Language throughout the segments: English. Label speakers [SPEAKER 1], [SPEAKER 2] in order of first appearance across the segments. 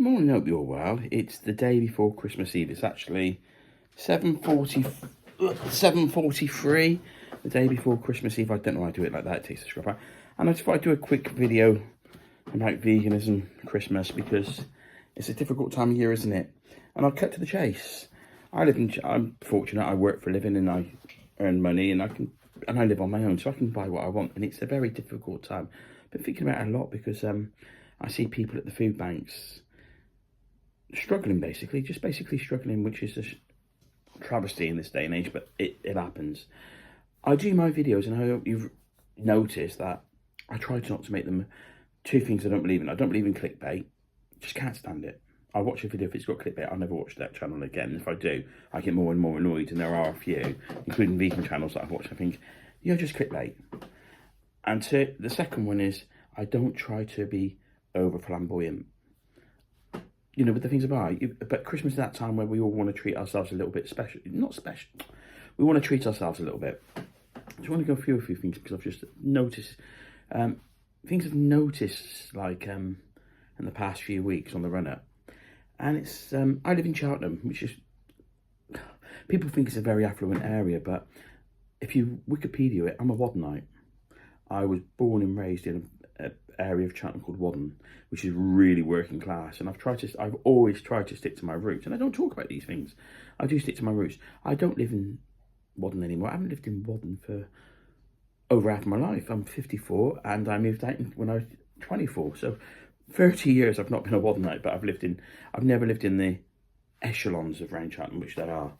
[SPEAKER 1] Good morning, hope you're well. It's the day before Christmas Eve. It's actually 7:43, the day before Christmas Eve. I don't know why I do it like that, it takes a scrap out. And I just thought I'd do a quick video about veganism, Christmas, because it's a difficult time of year, isn't it? And I'll cut to the chase. I'm fortunate, I work for a living and I earn money and I live on my own, so I can buy what I want. And it's a very difficult time. I've been thinking about it a lot because I see people at the food banks struggling, basically struggling, which is a travesty in this day and age, but it happens. I do my videos, and I hope you've noticed that I try not to make them two things I don't believe in. I don't believe in clickbait, just can't stand it. I watch a video, if it's got clickbait, I'll never watch that channel again. If I do, I get more and more annoyed, and there are a few, including vegan channels that I've watched, I think, you're just clickbait. And the second one is, I don't try to be over flamboyant. You know, with the things about but Christmas is that time where we all want to treat ourselves a little bit special. Not special. We want to treat ourselves a little bit. I just want to go through a few things because I've just noticed things I've noticed, like in the past few weeks on the run up. And it's I live in Cheltenham, which is, people think it's a very affluent area, but if you Wikipedia it, I'm a Waddenite. I was born and raised in an area of Cheltenham called Wadden, which is really working class, and I've always tried to stick to my roots, and I don't talk about these things. I do stick to my roots. I don't live in Wadden anymore. I haven't lived in Wadden for over half my life. I'm 54, and I moved out when I was 24, so 30 years I've not been a Waddenite, but I've never lived in the echelons of round Cheltenham, which there are.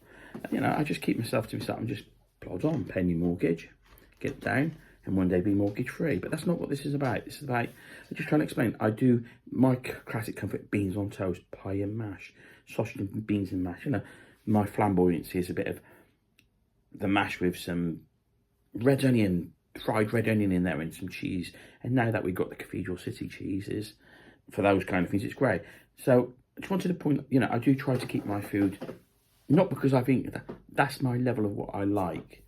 [SPEAKER 1] And, you know, I just keep myself to myself and just plod on, pay me mortgage, get down, and one day be mortgage free. But that's not what this is about. This is about, I'm just trying to explain. I do my classic comfort: beans on toast, pie and mash, sausage and beans and mash. You know, my flamboyancy is a bit of the mash with some red onion, fried red onion in there, and some cheese. And now that we've got the Cathedral City cheeses for those kind of things, it's great. So I just wanted to point, you know, I do try to keep my food, not because I think that's my level of what I like.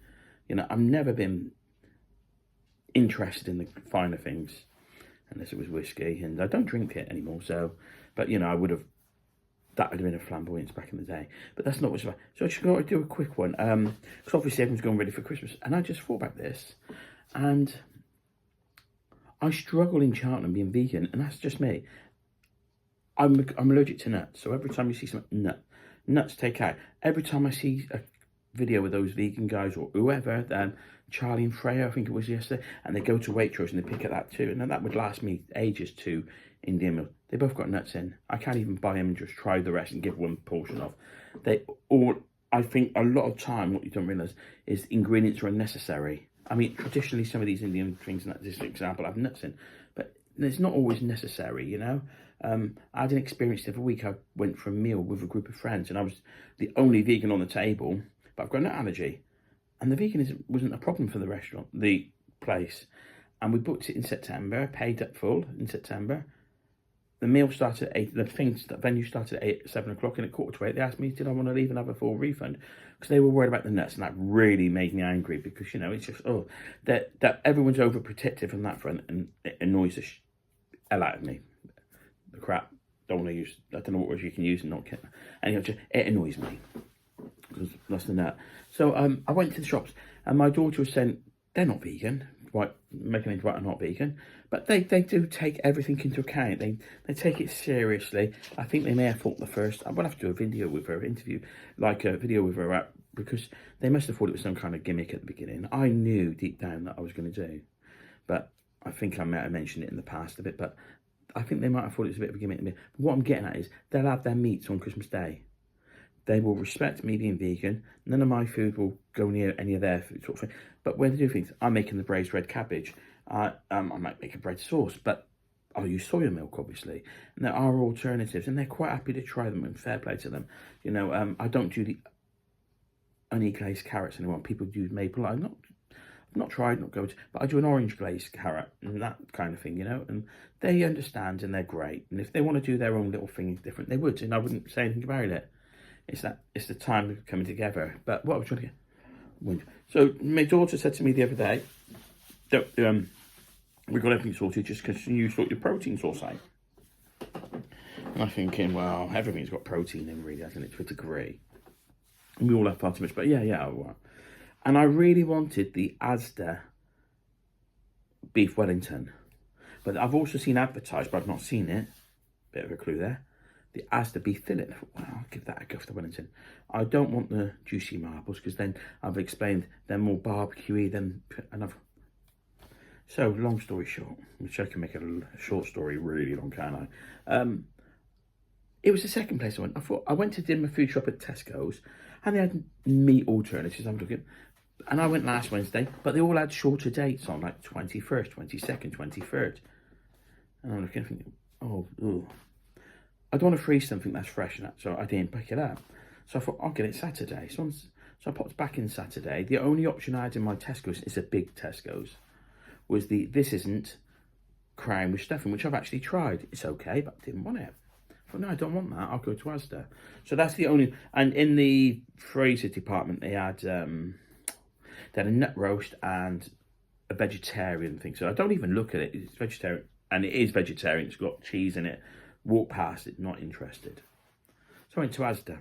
[SPEAKER 1] You know, I've never been interested in the finer things unless it was whiskey, and I don't drink it anymore, so, but you know, that would have been a flamboyance back in the day, but that's not what's about. So I just got to do a quick one, because obviously everyone's going ready for Christmas, and I just thought about this, and I struggle in Cheltenham being vegan, and that's just me. I'm allergic to nuts, so every time you see some nuts take out, every time I see a video with those vegan guys or whoever, then Charlie and Freya, I think it was yesterday, and they go to Waitrose and they pick at that too, and then that would last me ages to Indian meal. They both got nuts in. I can't even buy them and just try the rest and give one portion off. They all, I think a lot of time, what you don't realise is ingredients are unnecessary. I mean, traditionally some of these Indian things, and this example, have nuts in, but it's not always necessary, you know. I had an experience the other week. I went for a meal with a group of friends, and I was the only vegan on the table, but I've got a nut allergy. And the veganism wasn't a problem for the restaurant, the place. And we booked it in September, paid up full in September. The meal started at 8, the venue started at 7 o'clock, and at 7:45, they asked me, did I want to leave and have a full refund? Because they were worried about the nuts, and that really made me angry, because, you know, it's just, that everyone's overprotective on that front, and it annoys the hell out of me. The crap, I don't know what words you can use and not get. Anyway, it annoys me. Less than that. So I went to the shops, and my daughter was saying they're not vegan, right? Making it right, I'm not vegan, but they do take everything into account. They take it seriously. I think they may have thought the first. I'm gonna have to do a video with her, because they must have thought it was some kind of gimmick at the beginning. I knew deep down that I was going to do, but I think I might have mentioned it in the past a bit. But I think they might have thought it was a bit of a gimmick. But what I'm getting at is they'll have their meats on Christmas Day. They will respect me being vegan. None of my food will go near any of their food, sort of thing. But when they do things, I'm making the braised red cabbage. I might make a bread sauce, but I'll use soya milk, obviously. And there are alternatives, and they're quite happy to try them, and fair play to them. You know, I don't do the honey glazed carrots anymore. People do maple. I've not tried, not going to, but I do an orange glazed carrot and that kind of thing, you know, and they understand, and they're great. And if they want to do their own little thing different, they would, and I wouldn't say anything about it. It's the time of coming together. But what I was trying to get, so my daughter said to me the other day that we got everything sorted, just because you sort your protein source out. I'm thinking, well, everything's got protein in, really, hasn't it, to a degree. And we all have far too much, but yeah, well. And I really wanted the Asda beef Wellington. But I've also seen advertised, but I've not seen it. Bit of a clue there. The Asda beef fillet. I thought, well, I'll give that a go for the Wellington. I don't want the juicy marbles, because then I've explained they're more barbecuey than enough. So, long story short, which I can make a short story really long, can't I? It was the second place I went. I went to dinner food shop at Tesco's, and they had meat alternatives. I'm looking, and I went last Wednesday, but they all had shorter dates on, like 21st, 22nd, 23rd. And I'm looking, thinking, oh, ugh. I don't want to freeze something that's fresh, and that, so I didn't pick it up. So I thought, I'll get it Saturday. So I popped back in Saturday. The only option I had in my Tesco's, is a big Tesco's, was the This Isn't Crown with stuffing, which I've actually tried. It's okay, but I didn't want it. I thought, no, I don't want that. I'll go to Asda. So that's the only. And in the freezer department, they had a nut roast and a vegetarian thing. So I don't even look at it. It's vegetarian, and it is vegetarian. It's got cheese in it. Walk past it, not interested. So I went to Asda.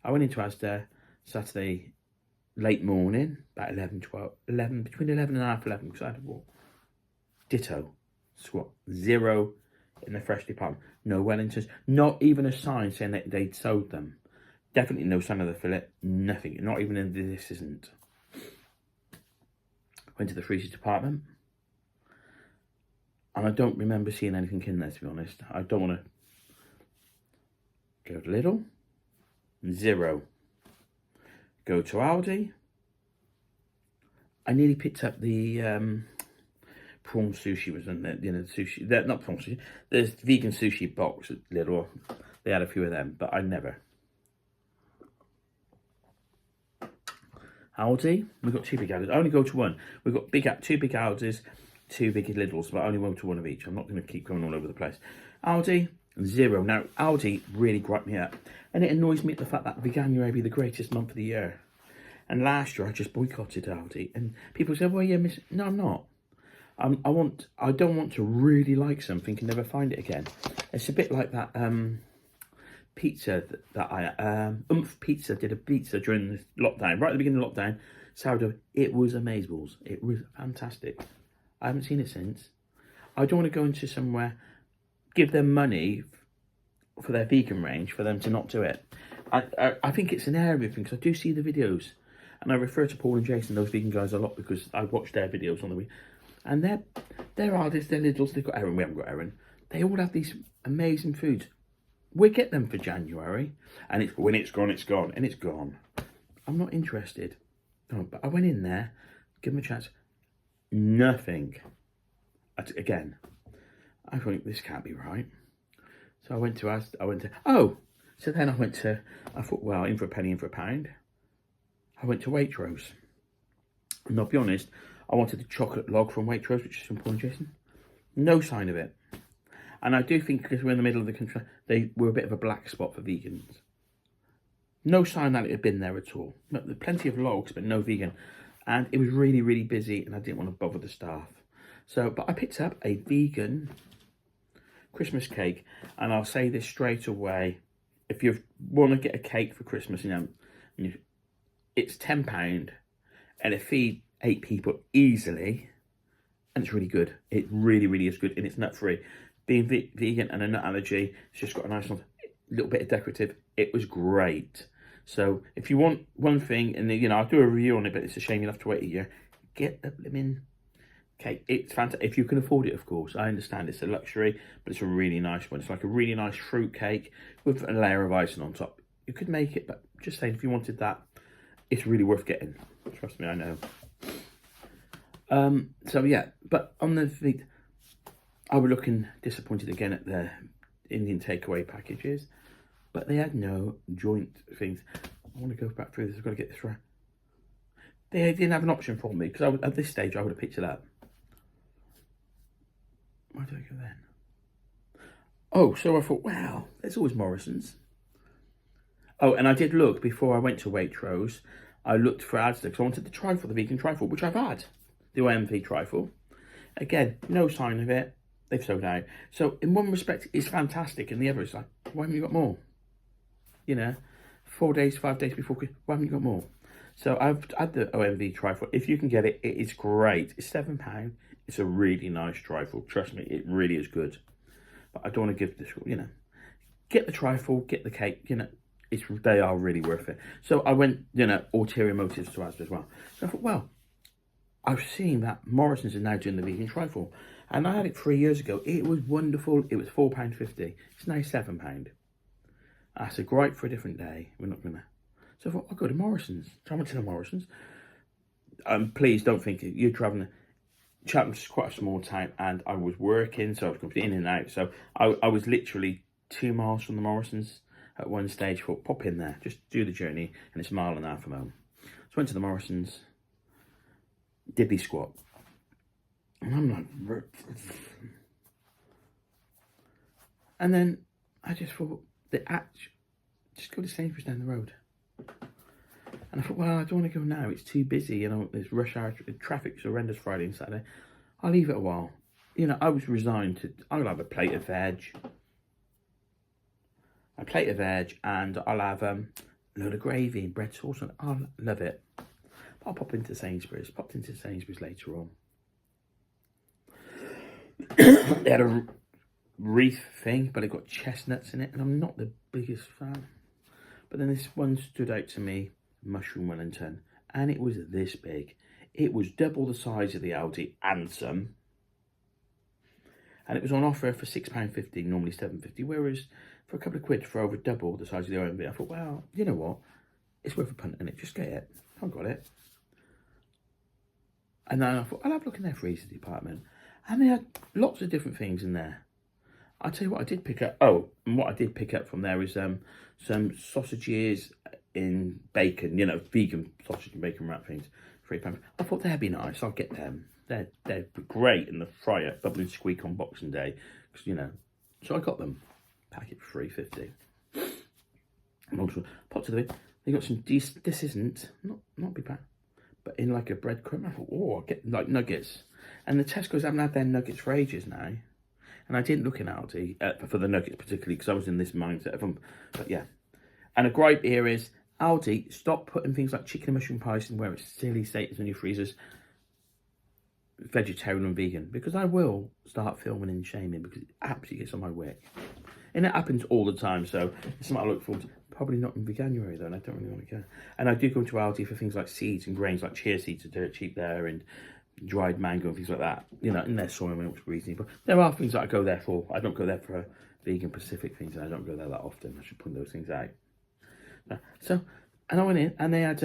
[SPEAKER 1] I went into Asda Saturday late morning, about 11, between 11 and half 11, because I had to walk. Ditto. Squat. Zero in the fresh department. No Wellingtons. Not even a sign saying that they'd sold them. Definitely no sign of the fillet. Nothing. Not even in the This Isn't. Went to the freezer department. And I don't remember seeing anything in there, to be honest. I don't want to go to Lidl. Zero. Go to Aldi. I nearly picked up the prawn sushi, was in there, the sushi. Not prawn sushi. There's vegan sushi box at Lidl. They had a few of them, but I never. Aldi, we've got two big Aldis. I only go to one. We've got two big Aldis, two big Lidls, but I only go to one of each. I'm not going to keep going all over the place. Aldi, zero. Now, Aldi really griped me up, and it annoys me at the fact that Veganuary be the greatest month of the year. And last year, I just boycotted Aldi, and people said, well, yeah, miss. No, I'm not. I don't want to really like something and never find it again. It's a bit like that pizza that I Pizza did a pizza during the lockdown, right at the beginning of lockdown. Sourdough. It was amazeballs. It was fantastic. I haven't seen it since. I don't want to go into somewhere, give them money for their vegan range for them to not do it. I think it's an area thing, because I do see the videos, and I refer to Paul and Jason, those vegan guys, a lot, because I watch their videos on the week. And they're artists, they're Lidls, they've got Erin, we haven't got Erin. They all have these amazing foods. We get them for January, and it's when it's gone, and it's gone. I'm not interested. No, but I went in there, give them a chance. Nothing. Again, I think this can't be right. So I went to, so then I thought, well, in for a penny, in for a pound. I went to Waitrose. And I'll be honest, I wanted the chocolate log from Waitrose, which is from Paul and Jason. No sign of it. And I do think, because we're in the middle of the country, they were a bit of a black spot for vegans. No sign that it had been there at all. There were plenty of logs, but no vegan. And it was really, really busy, and I didn't want to bother the staff. So, but I picked up a vegan Christmas cake, and I'll say this straight away. If you want to get a cake for Christmas, it's £10, and it feeds 8 people easily, and it's really good. It really, really is good, and it's nut-free. Being vegan and a nut allergy, it's just got a nice little bit of decorative. It was great. So if you want one thing, and I'll do a review on it, but it's a shame you'll have to wait a year. Get the blimmin' cake. It's fantastic. If you can afford it, of course. I understand it's a luxury, but it's a really nice one. It's like a really nice fruit cake with a layer of icing on top. You could make it, but just saying, if you wanted that, it's really worth getting. Trust me, I know. So yeah, but on the feet, I was looking disappointed again at the Indian takeaway packages, but they had no joint things. I want to go back through this. I've got to get this right. They didn't have an option for me, because at this stage I would have picked it up. Where did I go then? Oh, so I thought, wow, there's always Morrison's. Oh, and I did look before I went to Waitrose. I looked for Asda because I wanted the trifle, the vegan trifle, which I've had. The OMV trifle. Again, no sign of it. they've sold out. So in one respect, it's fantastic. And the other is like, why haven't you got more? You know, 4 days, 5 days before Christmas, why haven't you got more? So I've had the OMV trifle. If you can get it, it is great. It's £7. It's a really nice trifle. Trust me, it really is good. But I don't want to give this, you know, get the trifle, get the cake, you know, they are really worth it. So I went, you know, ulterior motives to Asda as well. So I thought, well, I've seen that Morrison's is now doing the vegan trifle. And I had it 3 years ago. It was wonderful. It was £4.50. It's now £7. I said, great for a different day. We're not going to. So I thought, I'll go to Morrison's. So I went to the Morrison's. Please don't think you're travelling. Cheltenham's quite a small town, and I was working, so I was in and out. So I was literally 2 miles from the Morrison's at one stage. Thought, pop in there, just do the journey, and it's a mile and a half from home. So I went to the Morrison's, diddly squat, and I'm like, and then I just thought, just go to Sainsbury's down the road. And I thought, well, I don't want to go now. It's too busy. You know, there's rush hour. Traffic's horrendous Friday and Saturday. I'll leave it a while. You know, I was resigned to, I'll have a plate of veg. And I'll have a load of gravy and bread sauce. And I'll love it. But I'll pop into Sainsbury's. Popped into Sainsbury's later on. They had a wreath thing, but it got chestnuts in it. And I'm not the biggest fan. But then this one stood out to me. Mushroom Wellington, and it was this big. It was double the size of the Aldi and some, and it was on offer for £6.50, normally £7.50, whereas for a couple of quid for over double the size of the OMV, I thought, well, you know what, it's worth a punt in it, just get it. I've got it. And then I thought, I'll have a look in their freezer department, and they had lots of different things in there. I'll tell you what I did pick up. Oh, and what I did pick up from there is some sausages in bacon, you know, vegan sausage and bacon wrap things, £3. I thought they'd be nice. I'll get them. They're great in the fryer, bubble and squeak on Boxing Day, because, you know. So I got them. Packet for £3.50. And also popped to the bin. They got some this isn't not big bad, but in like a breadcrumb. I thought, oh, I'll get like nuggets. And the Tesco's haven't had their nuggets for ages now. And I didn't look in Aldi for the nuggets particularly because I was in this mindset of them. But yeah. And a gripe here is Aldi, stop putting things like chicken and mushroom pies in where it's silly status in your freezers, vegetarian and vegan, because I will start filming and shaming because it absolutely gets on my wick. And it happens all the time, so it's something I look forward to. Probably not in January though, and I don't really want to go. And I do go to Aldi for things like seeds and grains, like chia seeds are dirt cheap there, and dried mango and things like that. You know, and their soy milk is reasonable. There are things that I go there for. I don't go there for vegan Pacific things, and I don't go there that often. I should point those things out. So, and I went in, and they had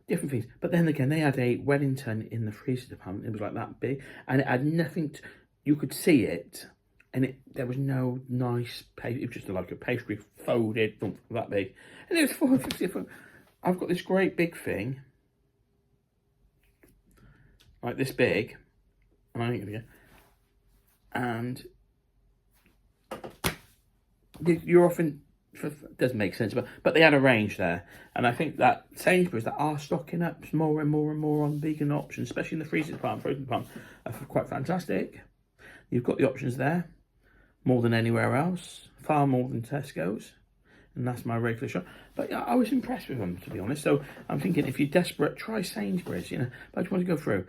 [SPEAKER 1] different things. But then again, they had a Wellington in the freezer department. It was like that big, and it had nothing. You could see it, and there was no nice pastry. It was just like a pastry folded, that big, and it was £4.50. I've got this great big thing, like this big, and I think of you, and you're often. Doesn't make sense, but they had a range there, and I think that Sainsbury's that are stocking up more and more and more on vegan options, especially in the freezer department, frozen department, are quite fantastic. You've got the options there, more than anywhere else, far more than Tesco's, and that's my regular shop. But yeah, I was impressed with them, to be honest. So I'm thinking, if you're desperate, try Sainsbury's. You know, but I just want to go through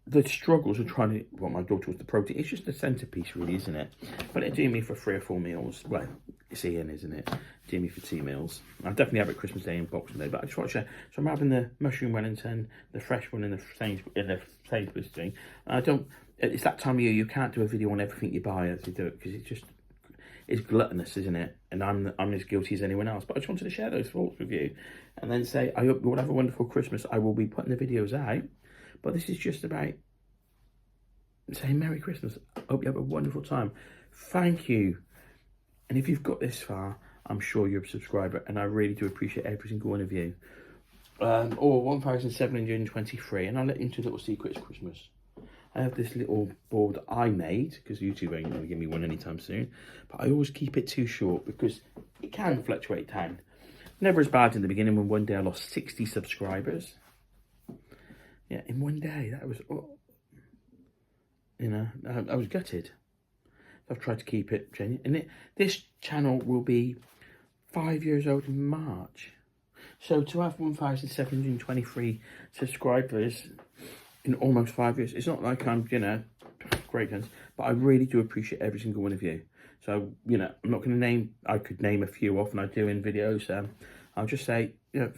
[SPEAKER 1] the struggles of trying to. Well, my daughter was the protein. It's just the centerpiece, really, isn't it? But it'd do me for 3 or 4 meals. Well, it's Ian, isn't it? Do me for 2 meals. I'll definitely have it Christmas Day and Boxing Day. But I just want to share. So I'm having the mushroom Wellington, the fresh one in the Sainsbury's thing. And I don't. It's that time of year. You can't do a video on everything you buy as you do it, because it's gluttonous, isn't it? And I'm as guilty as anyone else. But I just wanted to share those thoughts with you, and then say I hope you will have a wonderful Christmas. I will be putting the videos out. But this is just about saying Merry Christmas. I hope you have a wonderful time. Thank you. And if you've got this far, I'm sure you're a subscriber, and I really do appreciate every single one of you. Or 1,723, and I'll let you into little secrets Christmas. I have this little board that I made, because YouTube ain't going to give me one anytime soon, but I always keep it too short because it can fluctuate down. Never as bad in the beginning when one day I lost 60 subscribers. Yeah, in one day, that was, you know, I was gutted. I've tried to keep it genuine. And this channel will be 5 years old in March. So to have 1,723 subscribers in almost 5 years, it's not like I'm, great guns, but I really do appreciate every single one of you. So, I'm not going to name, I could name a few off, and I do in videos. I'll just say,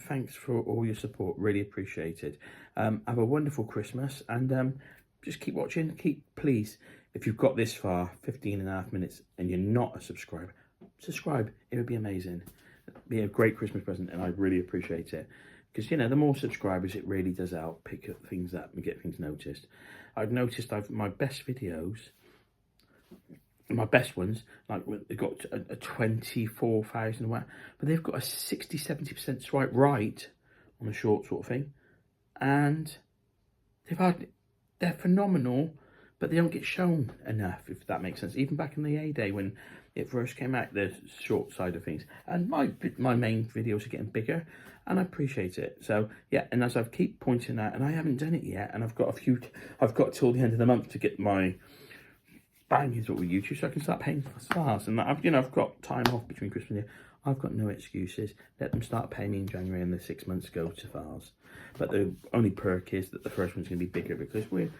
[SPEAKER 1] thanks for all your support. Really appreciate it. Have a wonderful Christmas, and just keep watching. Please, if you've got this far, 15.5 minutes, and you're not a subscriber, subscribe. It would be amazing. It'd be a great Christmas present, and I really appreciate it. Because, the more subscribers, it really does help pick up things up and get things noticed. I've noticed my best videos, my best ones, like they've got a 24,000, but they've got a 60-70% swipe right on a short sort of thing. And they're phenomenal, but they don't get shown enough, if that makes sense. Even back in the heyday when it first came out, the short side of things. And my main videos are getting bigger, and I appreciate it. So yeah, and as I keep pointing out, and I haven't done it yet, and I've got till the end of the month to get my bangers with YouTube, so I can start paying for stars. And I've got time off between Christmas and New Year. I've got no excuses. Let them start paying me in January, and the 6 months go to Fars. But the only perk is that the first one's going to be bigger, because we're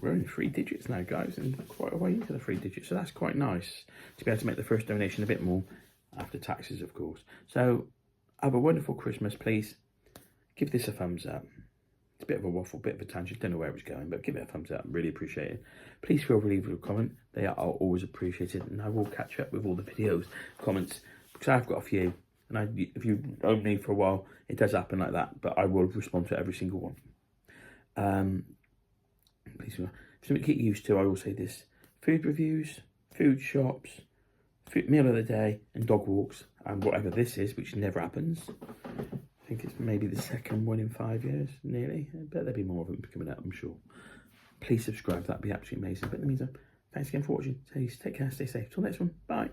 [SPEAKER 1] in 3 digits now, guys, and quite a way into the 3 digits. So that's quite nice to be able to make the first donation a bit more after taxes, of course. So have a wonderful Christmas. Please give this a thumbs up. It's a bit of a waffle, bit of a tangent. Don't know where it was going, but give it a thumbs up. Really appreciate it. Please feel free to leave a comment. They are always appreciated, and I will catch up with all the videos, comments, because I've got a few. And if you own me for a while, it does happen like that, but I will respond to every single one. Please, something to get used to. I will say this: food reviews, food shops, meal of the day, and dog walks, and whatever this is, which never happens. I think it's maybe the second one in 5 years, nearly. I bet there'll be more of them coming out, I'm sure. Please subscribe, that'd be absolutely amazing. But in the meantime, thanks again for watching. Take care, stay safe. Till next one, bye.